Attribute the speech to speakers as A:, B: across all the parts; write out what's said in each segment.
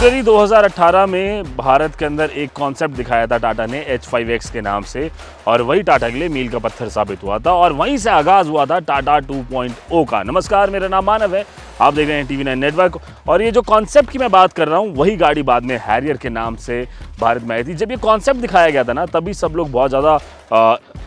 A: फरवरी 2018 में भारत के अंदर एक कॉन्सेप्ट दिखाया था टाटा ने H5X के नाम से, और वही टाटा के लिए मील का पत्थर साबित हुआ था और वहीं से आगाज़ हुआ था टाटा 2.0 का। नमस्कार, मेरा नाम मानव है, आप देख रहे हैं TV9 नेटवर्क। और ये जो कॉन्सेप्ट की मैं बात कर रहा हूँ वही गाड़ी बाद में हैरियर के नाम से भारत में आई थी। जब ये कॉन्सेप्ट दिखाया गया था ना, तभी सब लोग बहुत ज़्यादा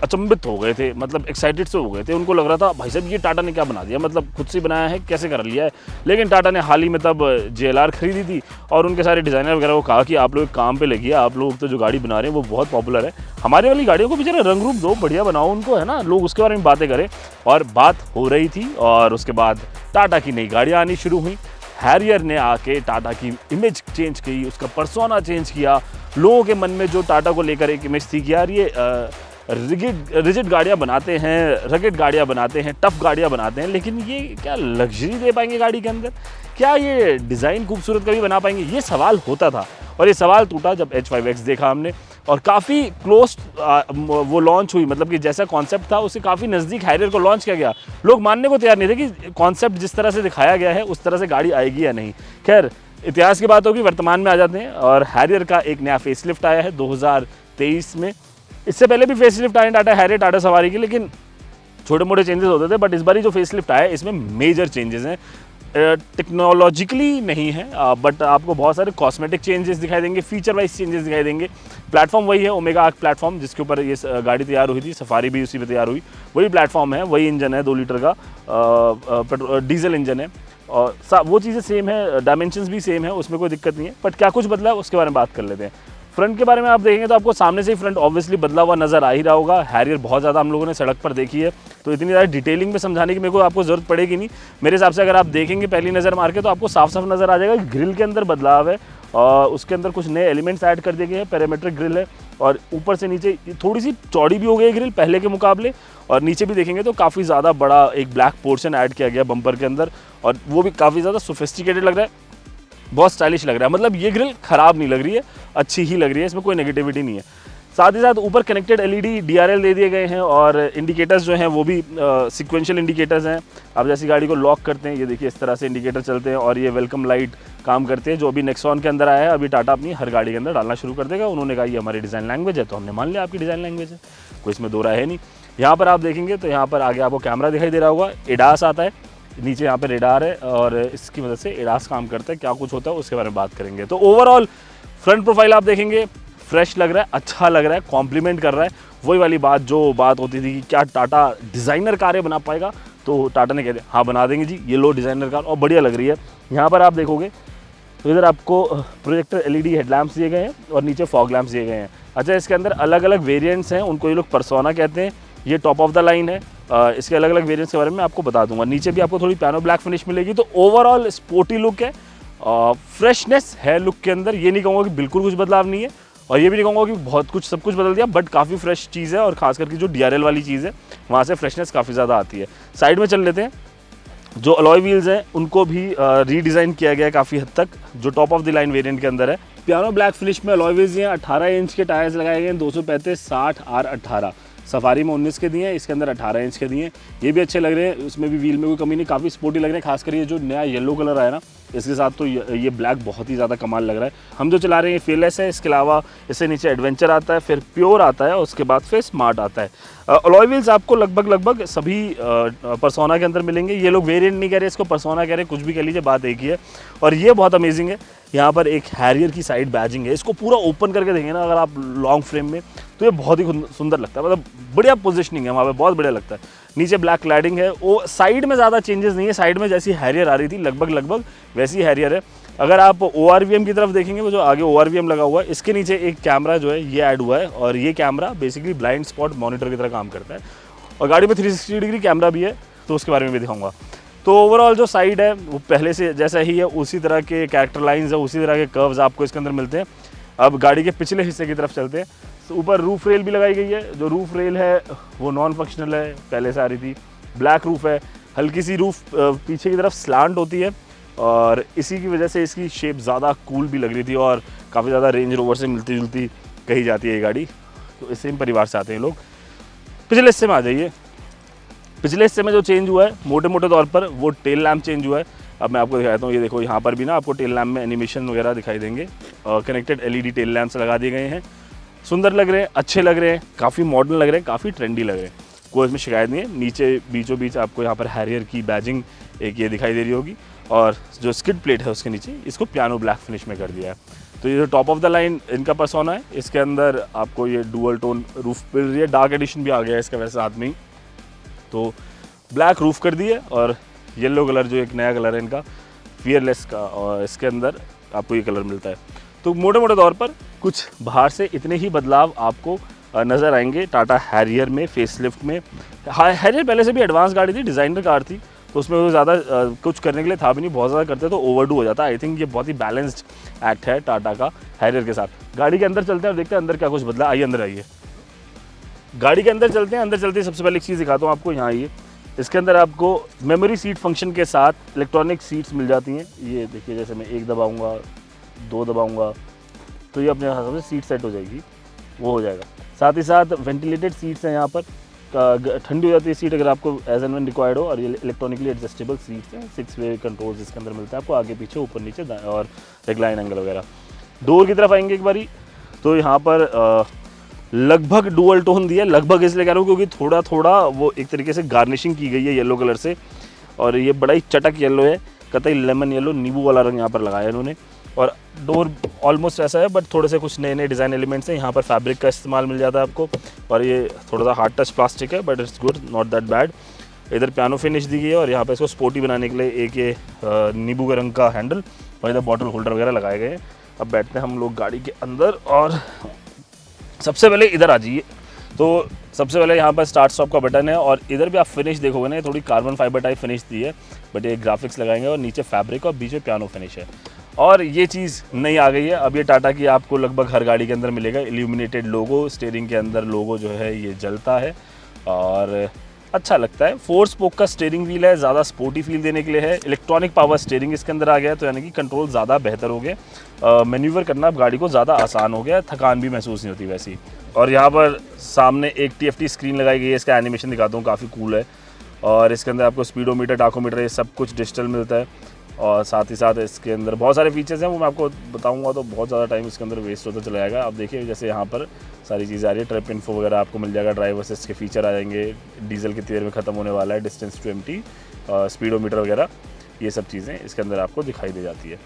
A: अचंभित हो गए थे, मतलब एक्साइटेड से हो गए थे। उनको लग रहा था भाई साहब ये टाटा ने क्या बना दिया, मतलब खुद से बनाया है, कैसे कर लिया है। लेकिन टाटा ने हाल ही में तब JLR खरीदी थी और उनके सारे डिज़ाइनर वगैरह को कहा कि आप लोग काम पे लगिए, आप लोग तो जो गाड़ी बना रहे हैं वो बहुत पॉपुलर है, हमारे वाली गाड़ियों को भी जरा रंग रूप दो, बढ़िया बनाओ उनको, है ना, लोग उसके बारे में बातें करें। और बात हो रही थी और उसके बाद टाटा की नई गाड़ियाँ आनी शुरू हुई। हैरियर ने आके टाटा की इमेज चेंज की, उसका पर्सोना चेंज किया। लोगों के मन में जो टाटा को लेकर एक इमेज थी कि यार ये रिजिड गाड़ियाँ बनाते हैं, रगेड गाड़ियाँ बनाते हैं, टफ गाड़ियाँ बनाते हैं, लेकिन ये क्या लग्जरी दे पाएंगे गाड़ी के अंदर, क्या ये डिज़ाइन खूबसूरत कभी बना पाएंगे, ये सवाल होता था। और ये सवाल टूटा जब H5X देखा हमने, और काफ़ी क्लोज वो लॉन्च हुई, मतलब कि जैसा कॉन्सेप्ट था उससे काफ़ी नज़दीक हैरियर को लॉन्च किया गया। लोग मानने को तैयार नहीं थे कि कॉन्सेप्ट जिस तरह से दिखाया गया है उस तरह से गाड़ी आएगी या नहीं। खैर, इतिहास की बात होगी, वर्तमान में आ जाते हैं। और हैरियर का एक नया फेसलिफ्ट आया है 2023 में। इससे पहले भी फेसलिफ्ट आए टाटा हैरियर, टाटा सवारी के, लेकिन छोटे मोटे चेंजेस होते थे। बट इस बार जो फेसलिफ्ट आया है इसमें मेजर चेंजेस हैं। टेक्नोलॉजिकली नहीं है, बट आपको बहुत सारे कॉस्मेटिक चेंजेस दिखाई देंगे, फीचर वाइज चेंजेस दिखाई देंगे। प्लेटफॉर्म वही है, ओमेगा आर्क प्लेटफॉर्म, जिसके ऊपर ये गाड़ी तैयार हुई थी, सफारी भी उसी पे तैयार हुई। वही प्लेटफॉर्म है, वही इंजन है, 2 लीटर का डीजल इंजन है, और वो चीज़ें सेम है, डायमेंशंस भी सेम है, उसमें कोई दिक्कत नहीं है। बट क्या कुछ बदला है उसके बारे में बात कर लेते हैं। फ्रंट के बारे में आप देखेंगे तो आपको सामने से ही फ्रंट ऑब्वियसली बदला हुआ नज़र आ ही रहा होगा। हैरियर बहुत ज़्यादा हम लोगों ने सड़क पर देखी है, तो इतनी ज़्यादा डिटेलिंग में समझाने की मेरे को आपको ज़रूरत पड़ेगी नहीं। मेरे हिसाब से अगर आप देखेंगे पहली नज़र मार के तो आपको साफ साफ नज़र आ जाएगा ग्रिल के अंदर बदलाव है, और उसके अंदर कुछ नए एलिमेंट्स ऐड कर दिए गए हैं। पैरामेट्रिक ग्रिल है, और ऊपर से नीचे थोड़ी सी चौड़ी भी हो गई है ग्रिल पहले के मुकाबले, और नीचे भी देखेंगे तो काफ़ी ज़्यादा बड़ा एक ब्लैक पोर्शन ऐड किया गया बम्पर के अंदर, और वो भी काफ़ी ज़्यादा सोफिस्टिकेटेड लग रहा है, बहुत स्टाइलिश लग रहा है। मतलब ये ग्रिल ख़राब नहीं लग रही है, अच्छी ही लग रही है, इसमें कोई नेगेटिविटी नहीं है। साथ ही साथ ऊपर कनेक्टेड LED DRL दे दिए गए हैं, और इंडिकेटर्स जो हैं वो भी सीक्वेंशियल इंडिकेटर्स हैं। आप जैसी गाड़ी को लॉक करते हैं, ये देखिए इस तरह से इंडिकेटर चलते हैं, और ये वेलकम लाइट काम करते हैं, जो अभी नेक्सॉन के अंदर आया है। अभी टाटा अपनी हर गाड़ी के अंदर डालना शुरू कर देगा। उन्होंने कहा ये हमारी डिज़ाइन लैंग्वेज है, तो हमने मान लिया आपकी डिज़ाइन लैंग्वेज है, कोई इसमें दो राय है नहीं। यहाँ पर आप देखेंगे तो यहाँ पर आगे आपको कैमरा दिखाई दे रहा होगा, एडास आता है, नीचे यहाँ पे रेडार है, और इसकी वजह से एडास काम करता है। क्या कुछ होता है उसके बारे में बात करेंगे। तो ओवरऑल फ्रंट प्रोफाइल आप देखेंगे फ्रेश लग रहा है, अच्छा लग रहा है, कॉम्प्लीमेंट कर रहा है। वही वाली बात जो बात होती थी कि क्या टाटा डिज़ाइनर कारें बना पाएगा, तो टाटा ने कहते हाँ बना देंगे जी, ये लो डिज़ाइनर कार, और बढ़िया लग रही है। यहाँ पर आप देखोगे तो इधर आपको प्रोजेक्टर LED हेडलैम्प्स दिए गए हैं, और नीचे फॉग लैम्प्स दिए गए हैं। अच्छा, इसके अंदर अलग अलग वेरिएंट्स हैं, उनको ये लोग पर्सोना कहते हैं। ये टॉप ऑफ द लाइन है। इसके अलग अलग वेरिएंट्स के बारे में आपको बता दूंगा। नीचे भी आपको थोड़ी पियानो ब्लैक फिनिश मिलेगी। तो ओवरऑल स्पोर्टी लुक है, फ्रेशनेस है लुक के अंदर। ये नहीं कहूँगा कि बिल्कुल कुछ बदलाव नहीं है, और ये भी नहीं कहूँगा कि बहुत कुछ सब कुछ बदल दिया, बट काफ़ी फ्रेश चीज़ है। और खास करके जो DRL वाली चीज़ है वहाँ से फ्रेशनेस काफ़ी ज़्यादा आती है। साइड में चल लेते हैं। जो अलॉय व्हील्स हैं उनको भी रीडिज़ाइन किया गया है काफ़ी हद तक, जो top of the line variant के अंदर है। पियानो ब्लैक फिनिश में अलॉय व्हील्स हैं। 18 इंच के टायर्स लगाए गए हैं, 235 60 R18। सफारी में 19 के दिए हैं, इसके अंदर 18 इंच के दिए हैं। ये भी अच्छे लग रहे हैं, उसमें भी व्हील में कोई कमी नहीं, काफ़ी स्पोर्टी लग रहे हैं। खासकर ये जो नया येलो कलर आया ना, इसके साथ तो ये ब्लैक बहुत ही ज़्यादा कमाल लग रहा है। हम जो चला रहे हैं फेयरलेस है, इसके अलावा इससे नीचे एडवेंचर आता है, फिर प्योर आता है, उसके बाद फिर स्मार्ट आता है। अलॉय व्हील्स आपको लगभग सभी पर्सोना के अंदर मिलेंगे। ये लोग वेरिएंट नहीं कह रहे, इसको पर्सोना कह रहे, कुछ भी कह लीजिए, बात एक ही है। और ये बहुत अमेजिंग है, यहाँ पर एक हैरियर की साइड बैजिंग है। इसको पूरा ओपन करके देखेंगे ना अगर आप लॉन्ग फ्रेम में, तो ये बहुत ही सुंदर लगता है, मतलब बढ़िया पोजीशनिंग है वहाँ पे, बहुत बढ़िया लगता है। नीचे ब्लैक क्लैडिंग है। वो साइड में ज़्यादा चेंजेस नहीं है, साइड में जैसी हैरियर आ रही थी लगभग वैसी हैरियर है। अगर आप ORVM की तरफ देखेंगे, वो जो आगे ORVM लगा हुआ है, इसके नीचे एक कैमरा जो है ये ऐड हुआ है, और ये camera basically blind spot monitor की तरह काम करता है। और गाड़ी में 360 डिग्री कैमरा भी है, तो उसके बारे में भी दिखाऊंगा। तो ओवरऑल जो साइड है वो पहले से जैसा ही है, उसी तरह के कैरेक्टर लाइंस है, उसी तरह के कर्व्स आपको इसके अंदर मिलते हैं। अब गाड़ी के पिछले हिस्से की तरफ चलते हैं। तो ऊपर रूफ रेल भी लगाई गई है। जो रूफ रेल है वो नॉन फंक्शनल है, पहले से आ रही थी। ब्लैक रूफ है, हल्की सी रूफ पीछे की तरफ स्लांट होती है, और इसी की वजह से इसकी शेप ज़्यादा कूल भी लग रही थी, और काफ़ी ज़्यादा रेंज रोवर से मिलती जुलती कही जाती है ये गाड़ी। तो इस सेम परिवार से आते हैं लोग। पिछले हिस्से में आ जाइए। पिछले हिस्से में जो चेंज हुआ है मोटे मोटे तौर पर, वो टेल लैम्प चेंज हुआ है। अब मैं आपको दिखाता हूँ, ये देखो यहाँ पर भी ना आपको टेल लैम्प में एनिमेशन वगैरह दिखाई देंगे। कनेक्टेड LED टेल लैम्प्स लगा दिए गए हैं, सुंदर लग रहे हैं, अच्छे लग रहे हैं, काफ़ी मॉडर्न लग रहे हैं, काफ़ी ट्रेंडी लग रहे हैं, कोई इसमें शिकायत नहीं है। नीचे बीचों बीच आपको यहाँ पर हैरियर की बैजिंग एक ये दिखाई दे रही होगी, और जो स्किड प्लेट है उसके नीचे इसको पियानो ब्लैक फिनिश में कर दिया है। तो ये जो टॉप ऑफ द लाइन इनका पर्सोना है, इसके अंदर आपको ये डुअल टोन रूफ मिल रही है, डार्क एडिशन भी आ गया है इसका वैसे साथ में ही। तो ब्लैक रूफ कर दी है, और येलो कलर जो एक नया कलर है इनका फियरलेस का, और इसके अंदर आपको ये कलर मिलता है। तो मोटे मोटे तौर पर कुछ बाहर से इतने ही बदलाव आपको नज़र आएंगे टाटा हैरियर में, फेसलिफ्ट में। हैरियर पहले से भी एडवांस गाड़ी थी, डिज़ाइनर कार थी, तो उसमें वो ज़्यादा कुछ करने के लिए था भी नहीं, बहुत ज़्यादा करते तो ओवरडू हो जाता। आई थिंक ये बहुत ही बैलेंस्ड एक्ट है टाटा का हैरियर के साथ। गाड़ी के अंदर चलते हैं और देखते हैं अंदर क्या कुछ बदला। आइए अंदर आइए, गाड़ी के अंदर चलते हैं। अंदर चलते सबसे पहले एक चीज़ दिखाता हूँ आपको, यहाँ आइए। इसके अंदर आपको मेमोरी सीट फंक्शन के साथ इलेक्ट्रॉनिक सीट्स मिल जाती हैं। ये देखिए, जैसे मैं 1 दबाऊँगा, 2 दबाऊँगा तो ये अपने हिसाब से सीट सेट हो जाएगी, वो हो जाएगा। साथ ही साथ वेंटिलेटेड सीट्स हैं यहाँ पर, ठंडी हो जाती है सीट अगर आपको एज एंड व्हेन रिक्वायर्ड हो। और ये इलेक्ट्रॉनिकली एडजस्टेबल सीट्स हैं, 6 वे कंट्रोल्स इसके अंदर मिलता है आपको, आगे पीछे, ऊपर नीचे, और रिक्लाइन एंगल वगैरह। डोर की तरफ आएंगे एक बारी, तो यहाँ पर लगभग डुअल टोन दिया है। लगभग इसलिए कह रहा हूँ क्योंकि थोड़ा थोड़ा वो एक तरीके से गार्निशिंग की गई है येलो कलर से, और ये बड़ा ही चटक येलो है, कतई लेमन येलो, नींबू वाला रंग यहाँ पर लगाया है इन्होंने। और डोर ऑलमोस्ट ऐसा है, बट थोड़े से कुछ नए नए डिज़ाइन एलिमेंट्स हैं। यहाँ पर फैब्रिक का इस्तेमाल मिल जाता है आपको, और ये थोड़ा सा हार्ड टच प्लास्टिक है, but it's good, not that bad. इधर पियानो फिनिश दी गई है, और यहाँ पे इसको स्पोर्टी बनाने के लिए एक ये नींबू के रंग का हैंडल, और इधर बॉटल होल्डर वगैरह लगाए गए हैं। अब बैठते हैं हम लोग गाड़ी के अंदर, और सबसे पहले इधर आ जाइए। तो सबसे पहले यहाँ पर स्टार्ट स्टॉप का बटन है, और इधर भी आप फिनिश देखोगे ना, थोड़ी कार्बन फाइबर टाइप फिनिश दी है, बट ये ग्राफिक्स लगाएंगे, और नीचे फैब्रिक और बीच में पियानो फिनिश है। और ये चीज़ नई आ गई है, अब ये टाटा की आपको लगभग हर गाड़ी के अंदर मिलेगा। इल्यूमिनेटेड लोगो, स्टीयरिंग के अंदर लोगो जो है ये जलता है, और अच्छा लगता है। 4 स्पोक का स्टीयरिंग व्हील है, ज़्यादा स्पोर्टी फील देने के लिए है। इलेक्ट्रॉनिक पावर स्टीयरिंग इसके अंदर आ गया है, तो यानी कि कंट्रोल ज़्यादा बेहतर हो गया, मैन्यूवर करना अब गाड़ी को ज़्यादा आसान हो गया, थकान भी महसूस नहीं होती वैसी। और यहाँ पर सामने एक TFT स्क्रीन लगाई गई है, इसका एनिमेशन दिखाता हूँ, काफ़ी कूल है। और इसके अंदर आपको स्पीडोमीटर, टाकोमीटर, ये सब कुछ डिजिटल मिलता है, और साथ ही साथ इसके अंदर बहुत सारे फीचर्स हैं, वो मैं आपको बताऊंगा तो बहुत ज़्यादा टाइम इसके अंदर वेस्ट होता चला जाएगा। अब देखिए, जैसे यहाँ पर सारी चीज़ें आ रही है, ट्रिप इन्फो वगैरह आपको मिल जाएगा, ड्राइवर असिस्ट के फीचर आ जाएंगे, डीजल कितनी देर में ख़त्म होने वाला है, डिस्टेंस टू एम्प्टी, स्पीडोमीटर वगैरह, ये सब चीज़ें इसके अंदर आपको दिखाई दे जाती है।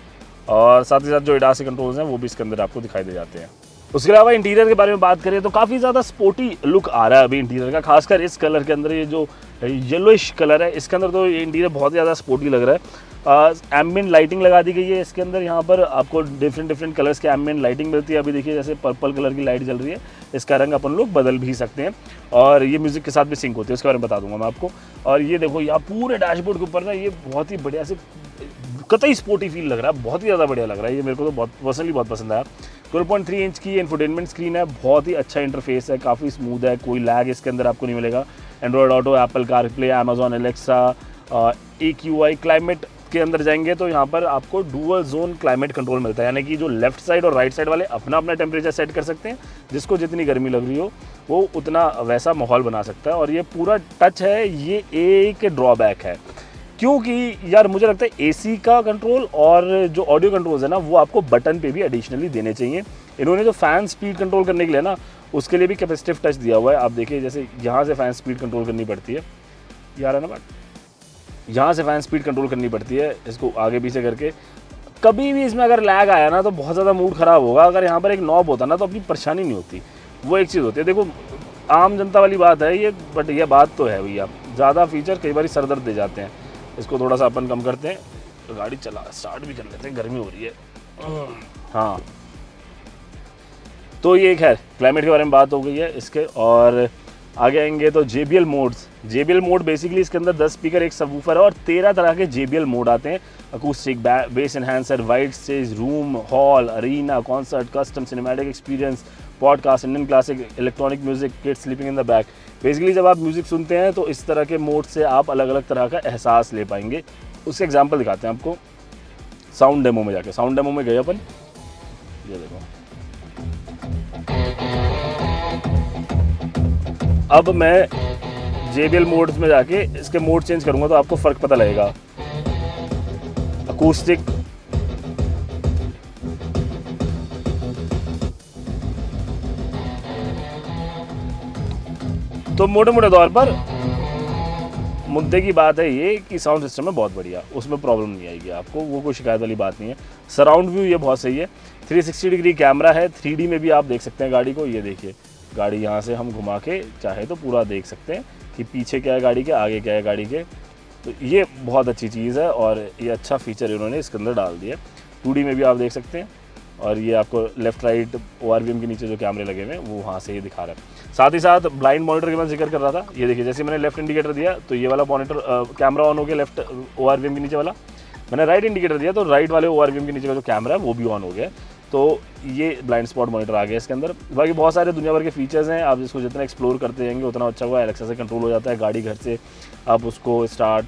A: और साथ ही साथ जो ADAS के कंट्रोल्स हैं वो भी इसके अंदर आपको दिखाई दे जाते हैं। उसके अलावा इंटीरियर के बारे में बात करें तो काफ़ी ज़्यादा स्पोर्टी लुक आ रहा है अभी इंटीरियर का, खासकर इस कलर के अंदर, ये जो येलोइश कलर है इसके अंदर, तो ये इंटीरियर बहुत ज़्यादा स्पोर्टी लग रहा है। एम्बिएंट लाइटिंग लगा दी गई है इसके अंदर, यहाँ पर आपको डिफरेंट कलर्स की एम्बिएंट लाइटिंग मिलती है। अभी देखिए, जैसे पर्पल कलर की लाइट जल रही है, इसका रंग अपन लोग बदल भी सकते हैं, और ये म्यूज़िक के साथ भी सिंक होती है, उसके बारे में बता दूंगा मैं आपको। और ये देखो, यहाँ पूरे डैशबोर्ड के ऊपर ना ये बहुत ही बढ़िया से कतई स्पोर्टी फील लग रहा है, बहुत ही ज़्यादा बढ़िया लग रहा है। ये मेरे को तो बहुत पर्सनली बहुत पसंद आया। 12.3 इंच की इंफोटेनमेंट स्क्रीन है, बहुत ही अच्छा इंटरफेस है, काफ़ी स्मूथ है, कोई लैग इसके अंदर आपको नहीं मिलेगा। Android auto, Apple CarPlay, Amazon Alexa, AQI, climate के अंदर जाएंगे तो यहाँ पर आपको डुअल जोन क्लाइमेट कंट्रोल मिलता है, यानी कि जो लेफ्ट साइड और राइट साइड वाले अपना अपना टेम्परेचर सेट कर सकते हैं, जिसको जितनी गर्मी लग रही हो वो उतना वैसा माहौल बना सकता है। और ये पूरा टच है, ये एक ड्रॉबैक है, क्योंकि यार मुझे लगता है AC का कंट्रोल और जो ऑडियो कंट्रोल्स है ना, वो आपको बटन पे भी एडिशनली देने चाहिए। इन्होंने जो फ़ैन स्पीड कंट्रोल करने के लिए ना, उसके लिए भी कैपेसिटिव टच दिया हुआ है। आप देखिए, जैसे यहाँ से फ़ैन स्पीड कंट्रोल करनी पड़ती है, यार है ना बात, यहाँ से फ़ैन स्पीड कंट्रोल करनी पड़ती है, इसको आगे पीछे करके। कभी भी इसमें अगर लैग आया ना तो बहुत ज़्यादा मूड ख़राब होगा। अगर यहाँ पर एक नॉब होता ना तो अपनी परेशानी नहीं होती, वो एक चीज़ होती है। देखो, आम जनता वाली बात है ये, बट ये बात तो है भैया, ज़्यादा फीचर कई बार सर दर्द दे जाते हैं। इसको थोड़ा सा अपन कम करते हैं, तो गाड़ी स्टार्ट भी कर लेते हैं, गर्मी हो रही है। हाँ, तो ये खैर क्लाइमेट के बारे में बात हो गई है इसके। और आगे आएंगे तो JBL modes. JBL mode basically इसके अंदर 10 स्पीकर, एक सबवूफर है, और 13 तरह के JBL मोड आते हैं। Acoustic, bass enhancer, wide stage, room, hall, arena, concert, custom, cinematic experience, podcast, Indian classic, electronic music, kids sleeping in the back. Basically जब आप म्यूजिक सुनते हैं तो इस तरह के मोड से आप अलग अलग तरह का एहसास ले पाएंगे। उसके एग्जाम्पल दिखाते हैं आपको साउंड डेमो में जाके। साउंड डेमो में गए अपन, ये देखो, अब मैं JBL मोड्स में जाके इसके मोड चेंज करूंगा तो आपको फ़र्क पता लगेगा। अकूस्टिक, तो मोटे मोटे तौर पर मुद्दे की बात है ये कि साउंड सिस्टम है बहुत बढ़िया, उसमें प्रॉब्लम नहीं आएगी आपको, वो कोई शिकायत वाली बात नहीं है। सराउंड व्यू ये बहुत सही है, 360 डिग्री कैमरा है, 3D में भी आप देख सकते हैं गाड़ी को। ये देखिए गाड़ी यहाँ से हम घुमा के चाहे तो पूरा देख सकते हैं कि पीछे क्या है गाड़ी के, आगे क्या है गाड़ी के। तो ये बहुत अच्छी चीज़ है और ये अच्छा फीचर इन्होंने इसके अंदर डाल दिया। 2D में भी आप देख सकते हैं और ये आपको लेफ्ट राइट ORVM के नीचे जो कैमरे लगे हुए हैं वो वहाँ से ये दिखा रहा है। साथ ही साथ ब्लाइंड मॉनिटर के मैं जिक्र कर रहा था, ये देखिए जैसे मैंने लेफ्ट इंडिकेटर दिया तो ये वाला मॉनिटर कैमरा ऑन हो गया, लेफ्ट ORVM के नीचे वाला। मैंने राइट इंडिकेटर दिया तो राइट वाले ORVM के नीचे का जो कैमरा है वो भी ऑन हो गया। तो ये ब्लाइंड स्पॉट मॉनिटर आ गया इसके अंदर। बाकी बहुत सारे दुनिया भर के फीचर्स हैं, आप इसको जितना एक्सप्लोर करते जाएंगे उतना अच्छा हुआ। एलेक्सा से कंट्रोल हो जाता है, गाड़ी घर से आप उसको स्टार्ट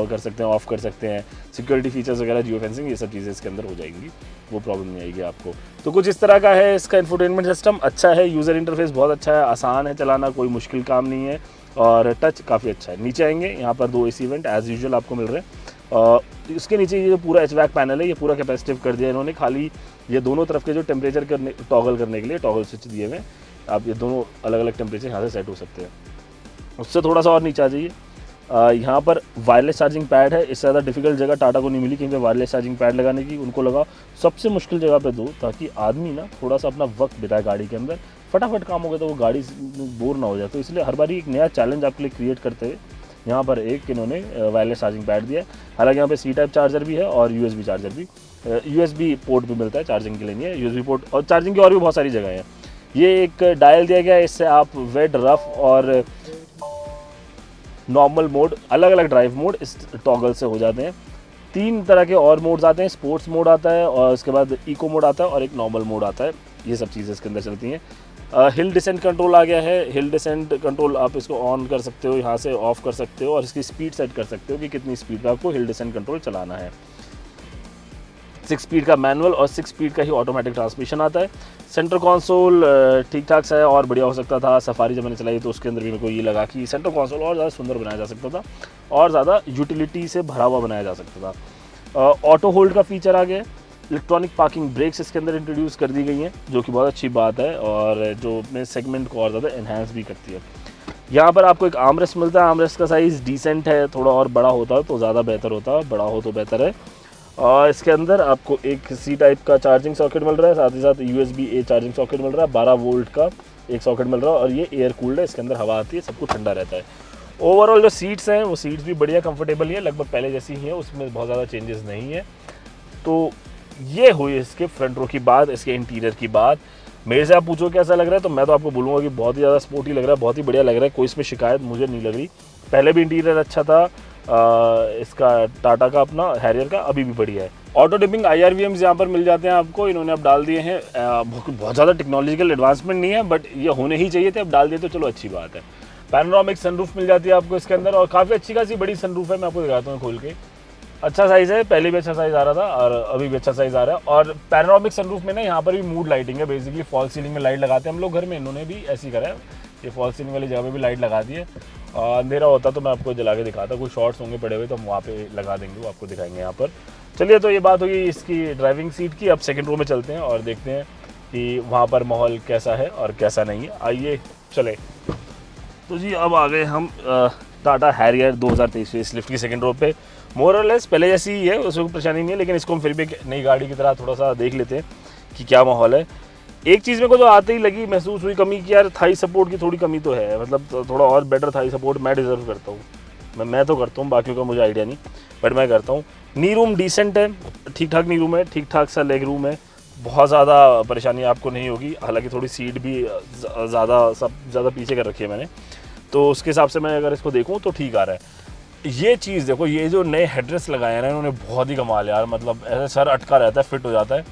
A: कर सकते हैं, ऑफ कर सकते हैं। सिक्योरिटी फीचर्स वगैरह, जियो फेंसिंग, ये सब चीज़ें इसके अंदर हो जाएंगी, वो प्रॉब्लम नहीं आएगी आपको। तो कुछ इस तरह का है इसका इंफोटेनमेंट सिस्टम। अच्छा है, यूज़र इंटरफेस बहुत अच्छा है, आसान है चलाना, कोई मुश्किल काम नहीं है और टच काफ़ी अच्छा है। नीचे आएंगे, यहाँ पर 2 AC वेंट एज़ यूजुअल आपको मिल रहे हैं। इसके नीचे ये जो पूरा HVAC पैनल है ये पूरा कैपेसिटिव कर दिया इन्होंने। खाली ये दोनों तरफ के जो टेम्परेचर करने टॉगल करने के लिए टॉगल स्विच दिए हुए हैं, आप ये दोनों अलग अलग टेम्परेचर यहाँ से सेट हो सकते हैं। उससे थोड़ा सा और नीचे आ जाइए, यहाँ पर वायरलेस चार्जिंग पैड है। इससे ज़्यादा डिफिकल्ट जगह टाटा को नहीं मिली कहीं पे वायरलेस चार्जिंग पैड लगाने की, उनको लगा सबसे मुश्किल जगह पे दो ताकि आदमी ना थोड़ा सा अपना वक्त बिताए गाड़ी के अंदर, फटाफट काम हो गया तो वो गाड़ी बोर ना हो जाए। तो इसलिए हर बार एक नया चैलेंज आपके लिए क्रिएट करते हुए यहाँ पर एक इन्होंने वायरलेस चार्जिंग पैड दिया है। हालांकि यहाँ पे C टाइप चार्जर भी है और USB चार्जर भी, USB पोर्ट भी मिलता है चार्जिंग के लिए, नहीं है USB पोर्ट, और चार्जिंग की और भी बहुत सारी जगह हैं। ये एक डायल दिया गया है, इससे आप वेट, रफ और नॉर्मल मोड, अलग अलग ड्राइव मोड इस टॉगल से हो जाते हैं। 3 तरह के और मोड्स आते हैं, स्पोर्ट्स मोड आता है और उसके बाद इको मोड आता है और एक नॉर्मल मोड आता है। ये सब चीज़ें इसके अंदर चलती हैं। हिल डिसेंट कंट्रोल आ गया है। हिल डिसेंट कंट्रोल आप इसको ऑन कर सकते हो, यहाँ से ऑफ कर सकते हो और इसकी स्पीड सेट कर सकते हो कि कितनी स्पीड पे आपको हिल डिसेंट कंट्रोल चलाना है। 6 स्पीड का मैनुअल और 6 स्पीड का ही ऑटोमेटिक ट्रांसमिशन आता है। सेंटर कंसोल ठीक ठाक सा है और बढ़िया हो सकता था। सफारी जब मैंने चलाई तो उसके अंदर भी मेरे को ये लगा कि सेंटर कंसोल और ज़्यादा सुंदर बनाया जा सकता था और ज़्यादा यूटिलिटी से भरा हुआ बनाया जा सकता था। ऑटो होल्ड का फीचर आ गया। इलेक्ट्रॉनिक पार्किंग ब्रेक्स इसके अंदर इंट्रोड्यूस कर दी गई हैं, जो कि बहुत अच्छी बात है और जो अपने सेगमेंट को और ज़्यादा एनहांस भी करती है। यहाँ पर आपको एक आर्मरेस्ट मिलता है। आर्मरेस्ट का साइज़ डिसेंट है, थोड़ा और बड़ा होता तो ज़्यादा बेहतर होता, बड़ा हो तो बेहतर है। और इसके अंदर आपको एक C टाइप का चार्जिंग सॉकेट मिल रहा है, साथ ही साथ USB-A चार्जिंग सॉकेट मिल रहा है, 12 वोल्ट का एक सॉकेट मिल रहा है और ये एयर कूल्ड है, इसके अंदर हवा आती है, सब कुछ ठंडा रहता है। ओवरऑल जो सीट्स हैं वो सीट्स भी बढ़िया कंफर्टेबल ही है, लगभग पहले जैसी ही है, उसमें बहुत ज़्यादा चेंजेस नहीं है। तो ये हुई इसके फ्रंट रो की बात, इसके इंटीरियर की बात। मेरे से आप पूछो कैसा लग रहा है तो मैं तो आपको बोलूँगा कि बहुत ही ज़्यादा स्पोर्टी लग रहा है, बहुत ही बढ़िया लग रहा है, कोई इसमें शिकायत मुझे नहीं लग रही। पहले भी इंटीरियर अच्छा था इसका टाटा का अपना हैरियर का, अभी भी बढ़िया है। ऑटो डिपिंग IRVMs यहाँ पर मिल जाते हैं आपको, इन्होंने अब डाल दिए हैं। बहुत ज़्यादा टेक्नोलॉजिकल एडवांसमेंट नहीं है बट ये होने ही चाहिए थे, अब डाल दिए तो चलो अच्छी बात है। पैनोरामिक सनरूफ मिल जाती है आपको इसके अंदर और काफ़ी अच्छी खासी बड़ी सनरूफ है, मैं आपको दिखाता हूँ खोल के। अच्छा साइज़ है, पहले भी अच्छा साइज़ आ रहा था और अभी भी अच्छा साइज़ आ रहा है। और पैनोरामिक सनरूफ में ना यहाँ पर भी मूड लाइटिंग है, बेसिकली फॉल सीलिंग में लाइट लगाते हैं हम लोग घर में, इन्होंने भी ऐसी करा है, ये फॉल सीलिंग वाली जगह पे भी लाइट लगा दी है। अंधेरा होता तो मैं आपको जला के दिखाता, कोई शॉर्ट्स होंगे पड़े हुए तो हम वहाँ पे लगा देंगे, वो आपको दिखाएंगे यहाँ पर। चलिए, तो ये बात होगी इसकी ड्राइविंग सीट की। अब सेकंड रो में चलते हैं और देखते हैं कि वहाँ पर माहौल कैसा है और कैसा नहीं है। आइए चले। तो जी अब आ गए हम टाटा हैरियर 2023 फेसलिफ्ट की सेकंड रो पे। मोर और लेस पहले जैसी ही है, उसमें कोई परेशानी नहीं है, लेकिन इसको हम फिर भी एक नई गाड़ी की तरह थोड़ा सा देख लेते हैं कि क्या माहौल है। एक चीज़ मेरे को जो आते ही लगी, महसूस हुई कमी कि यार थाई सपोर्ट की थोड़ी कमी तो है, मतलब थोड़ा और बेटर थाई सपोर्ट मैं डिज़र्व करता हूँ। मैं तो करता हूँ, बाकियों का मुझे आइडिया नहीं, बट मैं करता हूँ। नी रूम डिसेंट है, ठीक ठाक नी रूम है, ठीक ठाक सा लेग रूम है, बहुत ज़्यादा परेशानी आपको नहीं होगी। हालांकि थोड़ी सीट भी ज़्यादा पीछे कर रखी है मैंने, तो उसके हिसाब से मैं अगर इसको देखूँ तो ठीक आ रहा है। ये चीज़ देखो, ये जो नए हेडरेस्ट लगाए हैं ना इन्होंने, बहुत ही कमाल यार, मतलब ऐसे सर अटका रहता है, फिट हो जाता है,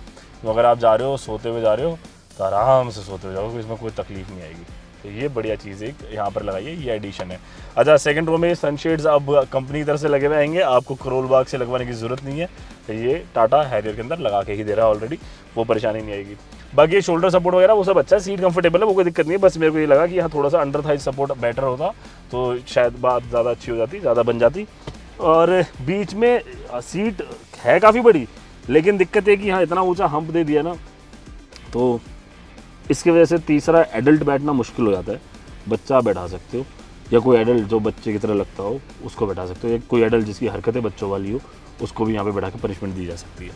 A: तो अगर आप जा रहे हो, सोते हुए जा रहे हो तो आराम से सोते हुए जाओगे, इसमें कोई तकलीफ नहीं आएगी। तो ये बढ़िया चीज़ एक यहाँ पर लगाई है, ये एडिशन है। अच्छा, सेकंड रो में सनशेड्स अब कंपनी की तरफ से लगे हुए आएंगे, आपको करोल बाग से लगवाने की ज़रूरत नहीं है, तो ये टाटा हैरियर के अंदर लगा के ही दे रहा है ऑलरेडी, वो परेशानी नहीं आएगी। बाकी शोल्डर सपोर्ट वगैरह वो सब अच्छा है, सीट कंफर्टेबल है, वो कोई दिक्कत नहीं है। बस मेरे को ये लगा कि यहाँ थोड़ा सा अंडर थाई सपोर्ट बेटर होता तो शायद बात ज़्यादा अच्छी हो जाती, ज़्यादा बन जाती। और बीच में सीट है काफ़ी बड़ी, लेकिन दिक्कत है कि हाँ इतना ऊंचा हम्प दे दिया ना, तो इसकी वजह से तीसरा एडल्ट बैठना मुश्किल हो जाता है। बच्चा बैठा सकते हो या कोई एडल्ट जो बच्चे की तरह लगता हो उसको बैठा सकते हो, या कोई एडल्ट जिसकी हरकतें बच्चों वाली हो उसको भी यहाँ पे बैठा के पनिशमेंट दी जा सकती है।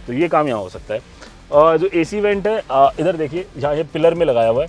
A: तो ये काम यहाँ हो सकता है। और जो एसी वेंट है इधर देखिए, यहाँ ये पिलर में लगाया हुआ है,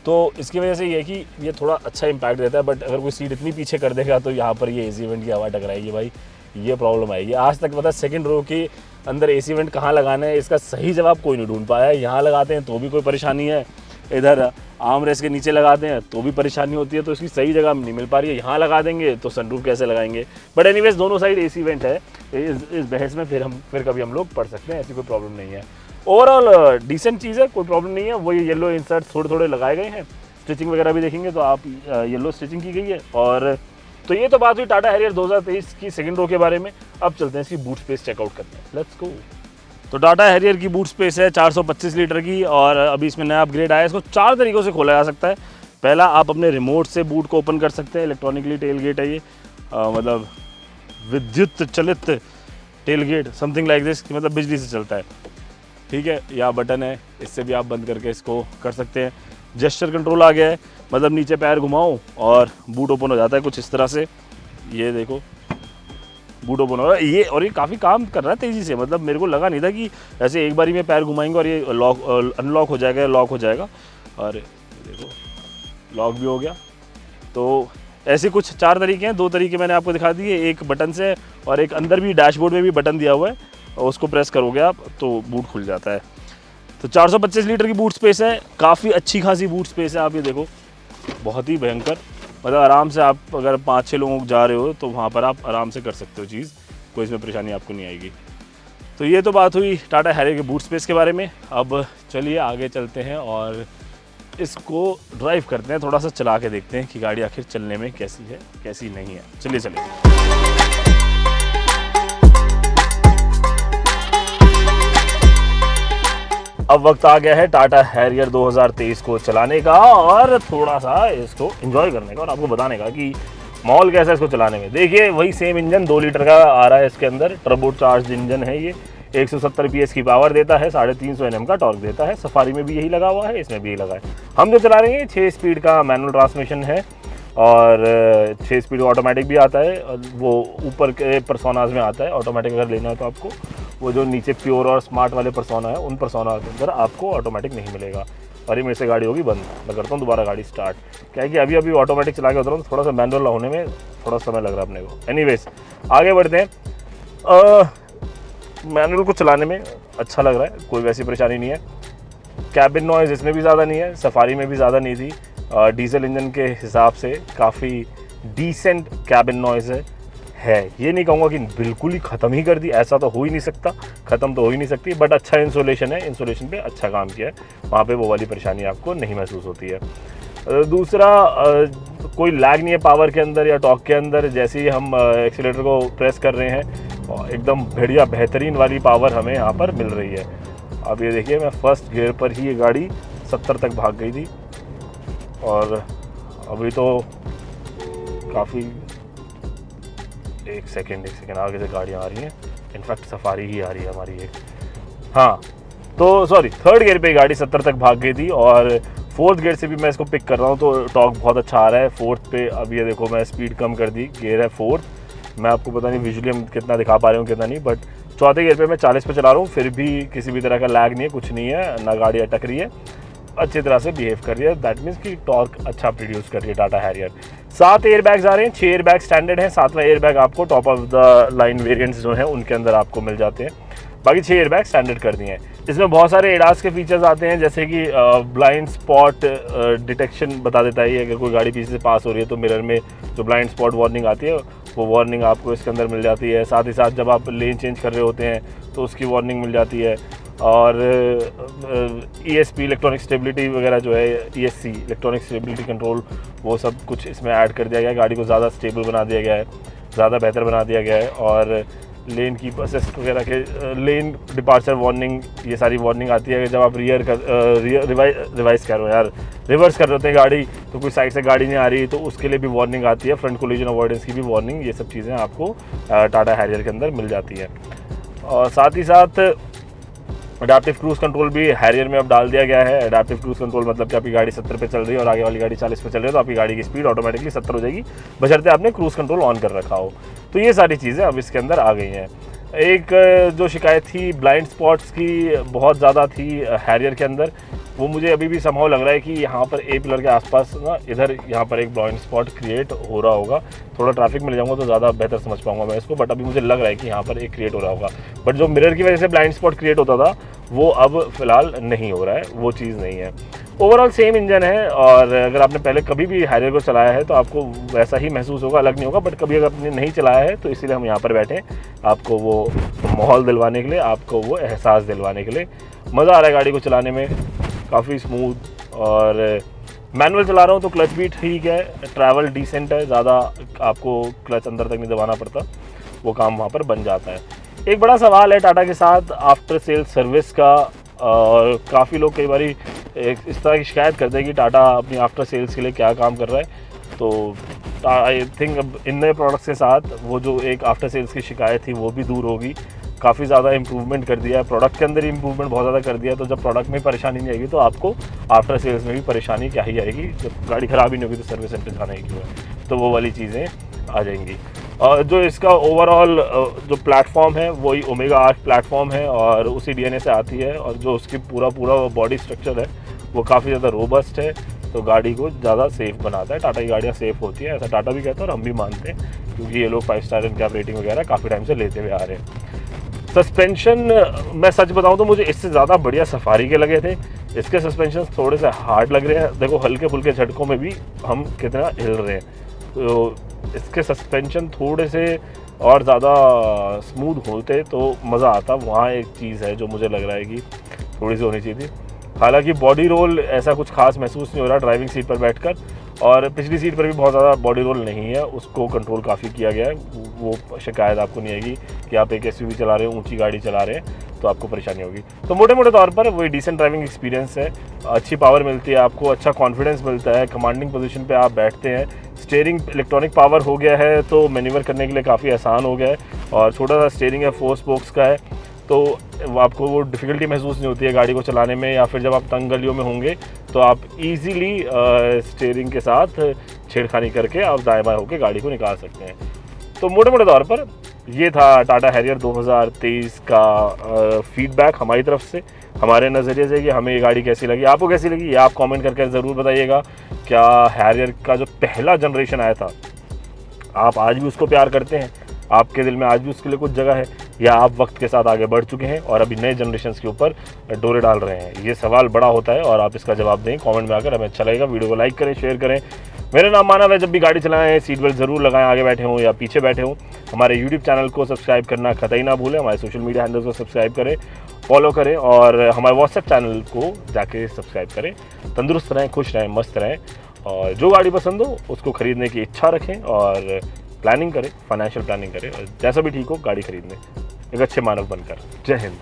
A: तो इसकी वजह से ये है कि ये थोड़ा अच्छा इम्पैक्ट देता है। बट अगर कोई सीट इतनी पीछे कर देगा तो यहाँ पर ये एसी वेंट की हवा टकराएगी भाई, ये प्रॉब्लम आएगी। आज तक पता है सेकंड रो के अंदर एसी वेंट कहाँ लगाना है इसका सही जवाब कोई नहीं ढूंढ पाया है। यहाँ लगाते हैं तो भी कोई परेशानी है, इधर आर्म रेस्ट के नीचे लगाते हैं तो भी परेशानी होती है, तो इसकी सही जगह नहीं मिल पा रही है। यहाँ लगा देंगे तो सनरूफ कैसे लगाएंगे। बट एनीवेज दोनों साइड एसी वेंट है, इस बहस में फिर कभी हम लोग पढ़ सकते हैं, ऐसी कोई प्रॉब्लम नहीं है। ओवरऑल डिसेंट चीज़ है, कोई प्रॉब्लम नहीं है। वही येलो इंसर्ट थोड़े थोड़े लगाए गए हैं, स्टिचिंग वगैरह भी देखेंगे तो आप येलो स्टिचिंग की गई है। और तो ये तो बात हुई टाटा हैरियर 2023 की सेकंड रो के बारे में। अब चलते हैं इसकी बूट स्पेस चेकआउट करते हैं, लेट्स गो। तो टाटा हैरियर की बूट स्पेस है 425 लीटर की, और अभी इसमें नया अपग्रेड आया है। इसको 4 तरीक़ों से खोला जा सकता है। पहला, आप अपने रिमोट से बूट को ओपन कर सकते हैं, इलेक्ट्रॉनिकली टेल गेट है ये, मतलब विद्युत चलित tailgate, something like this, कि मतलब बिजली से चलता है, ठीक है। या बटन है, इससे भी आप बंद करके इसको कर सकते हैं। जेस्चर कंट्रोल आ गया है, मतलब नीचे पैर घुमाओ और बूट ओपन हो जाता है कुछ इस तरह से। ये देखो बूट ओपन हो रहा है ये, और ये काफ़ी काम कर रहा है तेज़ी से। मतलब मेरे को लगा नहीं था कि ऐसे एक बारी में पैर घुमाएंगे और ये लॉक अनलॉक हो जाएगा, लॉक हो जाएगा। और देखो लॉक भी हो गया। तो ऐसे कुछ 4 तरीके हैं, 2 तरीके मैंने आपको दिखा दिए, एक बटन से और एक अंदर भी डैशबोर्ड में भी बटन दिया हुआ है, और उसको प्रेस करोगे आप तो बूट खुल जाता है। तो 425 लीटर की बूट स्पेस है, काफ़ी अच्छी खासी बूट स्पेस है। आप ये देखो, बहुत ही भयंकर, मतलब आराम से आप अगर 5-6 लोग जा रहे हो तो वहाँ पर आप आराम से कर सकते हो चीज़, कोई इसमें परेशानी आपको नहीं आएगी। तो ये तो बात हुई टाटा हैरियर के बूट स्पेस के बारे में। अब चलिए आगे चलते हैं और इसको ड्राइव करते हैं, थोड़ा सा चला के देखते हैं कि गाड़ी आखिर चलने में कैसी है कैसी नहीं है। चलिए चलिए। अब वक्त आ गया है टाटा हैरियर 2023 को चलाने का और थोड़ा सा इसको एंजॉय करने का और आपको बताने का कि माहौल कैसा है इसको चलाने में। देखिए वही सेम इंजन 2 लीटर का आ रहा है, इसके अंदर टर्बो चार्ज इंजन है ये, 170 PS की पावर देता है, 350 Nm का टॉर्क देता है। सफारी में भी यही लगा हुआ है, इसमें भी यही लगा है। हम जो चला रहे हैं 6 स्पीड का मैनुअल ट्रांसमिशन है और 6 स्पीड ऑटोमेटिक भी आता है, वो ऊपर के पर्सोनाज में आता है। ऑटोमेटिक अगर लेना है तो आपको वो जो नीचे प्योर और स्मार्ट वाले पर्सोना है उन पर्सोना के अंदर आपको ऑटोमेटिक नहीं मिलेगा। और ये मेरे से गाड़ी होगी बंद, मैं करता हूँ दोबारा गाड़ी स्टार्ट। क्या है कि अभी अभी ऑटोमेटिक चला के उतरा हूँ, थोड़ा सा मैनुअल होने में थोड़ा समय लग रहा है अपने को। एनीवेज आगे बढ़ते हैं। मैनुअल को चलाने में अच्छा लग रहा है, कोई वैसी परेशानी नहीं है। कैबिन नॉइज़ इसमें भी ज़्यादा नहीं है, सफारी में भी ज़्यादा नहीं थी। डीजल इंजन के हिसाब से काफ़ी डिसेंट कैबिन नॉइज़ है। ये नहीं कहूँगा कि बिल्कुल ही ख़त्म ही कर दी, ऐसा तो हो ही नहीं सकता, ख़त्म तो हो ही नहीं सकती, बट अच्छा इंसुलेशन है, इंसुलेशन पे अच्छा काम किया है, वहाँ पे वो वाली परेशानी आपको नहीं महसूस होती है। दूसरा कोई लैग नहीं है पावर के अंदर या टॉर्क के अंदर। जैसे ही हम एक्सीलेटर को प्रेस कर रहे हैं एकदम बढ़िया बेहतरीन वाली पावर हमें यहाँ पर मिल रही है। अब ये देखिए मैं फर्स्ट गियर पर ही ये गाड़ी 70 तक भाग गई थी और अभी तो काफ़ी एक सेकेंड आगे से गाड़ियाँ आ रही हैं, इनफैक्ट सफारी ही आ रही है हमारी एक। हाँ तो सॉरी, थर्ड गियर पे गाड़ी 70 तक भाग गई थी और फोर्थ गियर से भी मैं इसको पिक कर रहा हूँ तो टॉर्क बहुत अच्छा आ रहा है। फोर्थ पे अब ये देखो मैं स्पीड कम कर दी, गियर है फोर्थ, मैं आपको पता नहीं विजुअली हम कितना दिखा पा रहे हूँ कितना नहीं, बट चौथे गियर पे मैं 40 पे चला रहा हूँ, फिर भी किसी भी तरह का लैग नहीं है, कुछ नहीं है, ना गाड़ी अटक रही है, अच्छी तरह से बिहेव कर रही है। दैट मीन्स कि टॉर्क अच्छा प्रोड्यूस कर रही है टाटा हैरियर। 7 एयर बैग्स आ रहे हैं, 6 एयर बैग स्टैंडर्ड हैं, 7वां एयर बैग आपको top of the line variants जो हैं उनके अंदर आपको मिल जाते हैं, बाकी 6 एयर बैग स्टैंडर्ड कर दिए हैं। इसमें बहुत सारे एडास के फीचर्स आते हैं, जैसे कि ब्लाइंड स्पॉट डिटेक्शन बता देता है, अगर कोई गाड़ी पीछे से पास हो रही है तो मिरर में जो ब्लाइंड स्पॉट वार्निंग आती है वो वार्निंग आपको इसके अंदर मिल जाती है। साथ ही साथ जब आप लेन चेंज कर रहे होते हैं तो उसकी वार्निंग मिल जाती है। और ESP इलेक्ट्रॉनिक स्टेबिलिटी वगैरह जो है, ESC इलेक्ट्रॉनिक स्टेबिलिटी कंट्रोल, वो सब कुछ इसमें ऐड कर दिया गया है, गाड़ी को ज़्यादा स्टेबल बना दिया गया है, ज़्यादा बेहतर बना दिया गया है। और लेन की असिस्ट वगैरह के, लेन डिपार्चर वार्निंग, ये सारी वार्निंग आती है। जब आप रिवाइज कर रहे हो यार, रिवर्स कर रहे होते हैं गाड़ी, तो कोई साइड से गाड़ी नहीं आ रही तो उसके लिए भी वार्निंग आती है। फ्रंट कोलिजन अवॉइडेंस की भी वार्निंग, ये सब चीज़ें आपको टाटा हैरियर के अंदर मिल जाती है। और साथ ही साथ अडैप्टिव क्रूज कंट्रोल भी हैरियर में अब डाल दिया गया है। अडैप्टिव क्रूज कंट्रोल मतलब कि आपकी गाड़ी 70 पे चल रही है और आगे वाली गाड़ी 40 पे चल रही है, तो आपकी गाड़ी की स्पीड ऑटोमेटिकली 70 हो जाएगी, बशर्ते आपने क्रूज कंट्रोल ऑन कर रखा हो। तो ये सारी चीज़ें अब इसके अंदर आ गई हैं। एक जो शिकायत थी ब्लाइंड स्पॉट्स की बहुत ज़्यादा थी हैरियर के अंदर, वो मुझे अभी भी संभव लग रहा है कि यहाँ पर ए पिलर के आसपास ना, इधर यहाँ पर एक ब्लाइंड स्पॉट क्रिएट हो रहा होगा। थोड़ा ट्रैफिक मिल जाऊँगा तो ज़्यादा बेहतर समझ पाऊँगा मैं इसको, बट अभी मुझे लग रहा है कि यहाँ पर एक क्रिएट हो रहा होगा। बट जो मिरर की वजह से ब्लाइंड स्पॉट क्रिएट होता था वो अब फिलहाल नहीं हो रहा है, वो चीज़ नहीं है। ओवरऑल सेम इंजन है, और अगर आपने पहले कभी भी हैरियर को चलाया है तो आपको वैसा ही महसूस होगा, अलग नहीं होगा। बट कभी अगर आपने नहीं चलाया है तो इसीलिए हम यहाँ पर बैठे हैं, आपको वो माहौल दिलवाने के लिए, आपको वो एहसास दिलवाने के लिए। मज़ा आ रहा है गाड़ी को चलाने में, काफ़ी स्मूथ। और मैनुअल चला रहा हूँ तो क्लच भी ठीक है, ट्रैवल डिसेंट है, ज़्यादा आपको क्लच अंदर तक नहीं दबाना पड़ता, वो काम वहाँ पर बन जाता है। एक बड़ा सवाल है टाटा के साथ आफ्टर सेल सर्विस का, और काफ़ी लोग कई बार इस तरह की शिकायत करते हैं कि टाटा अपनी आफ्टर सेल्स के लिए क्या काम कर रहा है। तो आई थिंक अब इन नए प्रोडक्ट्स के साथ वो जो एक आफ्टर सेल्स की शिकायत थी वो भी दूर होगी। काफ़ी ज़्यादा इंप्रूवमेंट कर दिया है, प्रोडक्ट के अंदर ही इंप्रूवमेंट बहुत ज़्यादा कर दिया है। तो जब प्रोडक्ट में परेशानी नहीं आएगी तो आपको आफ्टर सेल्स में भी परेशानी क्या ही आएगी, जब गाड़ी ख़राब ही नहीं होगी तो सर्विस सेंटर जाना ही क्यों है, तो वो वाली चीज़ें आ जाएंगी। और जो इसका ओवरऑल जो प्लेटफॉर्म है वही ओमेगा आर्क प्लेटफॉर्म है और उसी डीएनए से आती है, और जो उसकी पूरा बॉडी स्ट्रक्चर है वो काफ़ी ज़्यादा रोबस्ट है, तो गाड़ी को ज़्यादा सेफ़ बनाता है। टाटा की गाड़ियाँ सेफ़ होती है, ऐसा टाटा भी कहता है और हम भी मानते हैं, क्योंकि ये लोग 5 स्टार एनकैप रेटिंग वगैरह काफ़ी टाइम से लेते हुए आ रहे हैं। सस्पेंशन मैं सच बताऊं तो मुझे इससे ज़्यादा बढ़िया सफारी के लगे थे। इसके सस्पेंशन थोड़े से हार्ड लग रहे हैं, देखो हल्के फुल्के झटकों में भी हम कितना हिल रहे हैं, तो इसके सस्पेंशन थोड़े से और ज़्यादा स्मूथ होते तो मज़ा आता। वहाँ एक चीज़ है जो मुझे लग रहा है कि थोड़ी सी होनी चाहिए थी। हालांकि बॉडी रोल ऐसा कुछ खास महसूस नहीं हो रहा ड्राइविंग सीट पर बैठकर, और पिछली सीट पर भी बहुत ज़्यादा बॉडी रोल नहीं है, उसको कंट्रोल काफ़ी किया गया है। वो शिकायत आपको नहीं आएगी कि आप एक एसयूवी चला रहे हो, ऊंची गाड़ी चला रहे हैं तो आपको परेशानी होगी। तो मोटे मोटे तौर पर वही डिसेंट ड्राइविंग एक्सपीरियंस है, अच्छी पावर मिलती है आपको, अच्छा कॉन्फिडेंस मिलता है, कमांडिंग पोजीशन पे आप बैठते हैं। स्टीयरिंग इलेक्ट्रॉनिक पावर हो गया है तो मैन्यूवर करने के लिए काफ़ी आसान हो गया है, और छोटा सा स्टीयरिंग है 4 स्पोक्स का है, तो आपको वो डिफ़िकल्टी महसूस नहीं होती है गाड़ी को चलाने में, या फिर जब आप तंग गलियों में होंगे तो आप इजीली स्टीयरिंग के साथ छेड़खानी करके आप दाएं बाएं होकर गाड़ी को निकाल सकते हैं। तो मोटे मोटे तौर पर ये था टाटा हैरियर 2023 का फीडबैक हमारी तरफ से, हमारे नज़रिए से, कि हमें ये गाड़ी कैसी लगी, आपको कैसी लगी, ये आप कमेंट करके ज़रूर बताइएगा। क्या हैरियर का जो पहला जनरेशन आया था आप आज भी उसको प्यार करते हैं, आपके दिल में आज भी उसके लिए कुछ जगह है, या आप वक्त के साथ आगे बढ़ चुके हैं और अभी नए जनरेशन के ऊपर डोरे डाल रहे हैं? ये सवाल बड़ा होता है और आप इसका जवाब दें कमेंट में आकर, हमें अच्छा लगेगा। वीडियो को लाइक करें, शेयर करें। मेरा नाम मानव है, जब भी गाड़ी चलाएं सीट बेल्ट ज़रूर लगाएं, आगे बैठे हों या पीछे बैठे हों। हमारे यूट्यूब चैनल को सब्सक्राइब करना कतई ना भूलें, हमारे सोशल मीडिया हैंडल्स को सब्सक्राइब करें, फॉलो करें, और हमारे व्हाट्सएप चैनल को जाके सब्सक्राइब करें। तंदुरुस्त रहें, खुश रहें, मस्त रहें, और जो गाड़ी पसंद हो उसको ख़रीदने की इच्छा रखें, और प्लानिंग करें, फाइनेंशियल प्लानिंग करें, और जैसा भी ठीक हो गाड़ी खरीदने एक अच्छे मानव बनकर। जय हिंद।